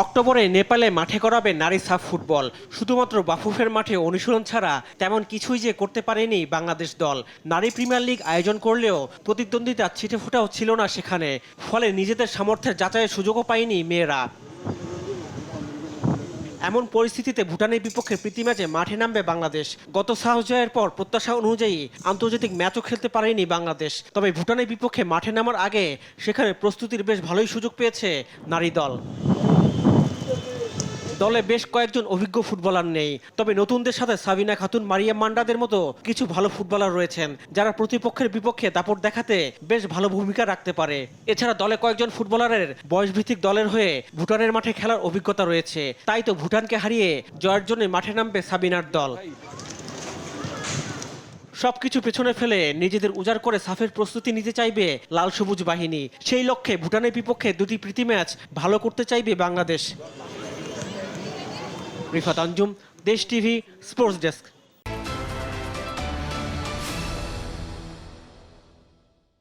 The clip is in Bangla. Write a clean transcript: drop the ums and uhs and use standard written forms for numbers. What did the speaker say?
অক্টোবরে নেপালে মাঠে করাবে নারী সাফ ফুটবল। শুধুমাত্র বাফুফের মাঠে অনুশীলন ছাড়া তেমন কিছুই যে করতে পারেনি বাংলাদেশ দল। নারী প্রিমিয়ার লিগ আয়োজন করলেও প্রতিদ্বন্দ্বিতা ছিটেফোঁটাও ছিল না সেখানে। ফলে নিজেদের সামর্থ্যের যাচাইয়ের সুযোগও পায়নি মেয়েরা। এমন পরিস্থিতিতে ভুটানের বিপক্ষে প্রীতি ম্যাচে মাঠে নামবে বাংলাদেশ। গত সাহস জয়ের পর প্রত্যাশা অনুযায়ী আন্তর্জাতিক ম্যাচও খেলতে পারেনি বাংলাদেশ। তবে ভুটানের বিপক্ষে মাঠে নামার আগে সেখানে প্রস্তুতির বেশ ভালোই সুযোগ পেয়েছে নারী দল। দলে বেশ কয়েকজন অভিজ্ঞ ফুটবলার নেই, তবে নতুনদের সাথে সাবিনা খাতুন, মারিয়াম মান্ডাদের মতো কিছু ভালো ফুটবলার রয়েছেন যারা প্রতিপক্ষের বিপক্ষে দাপট দেখাতে বেশ ভালো ভূমিকা রাখতে পারে। এছাড়া দলে কয়েকজন ফুটবলারের বয়সভিত্তিক দলের হয়ে ভুটানের মাঠে খেলার অভিজ্ঞতা রয়েছে। তাই তো ভুটানকে হারিয়ে জয়ের জন্য মাঠে নামবে সাবিনার দল। সবকিছু পেছনে ফেলে নিজেদের উজাড় করে সাফের প্রস্তুতি নিতে চাইবে লাল সবুজ বাহিনী। সেই লক্ষ্যে ভুটানের বিপক্ষে দুটি প্রীতি ম্যাচ ভালো করতে চাইবে বাংলাদেশ। রিফাত আঞ্জুম, দেশ টিভি, স্পোর্টস ডেস্ক।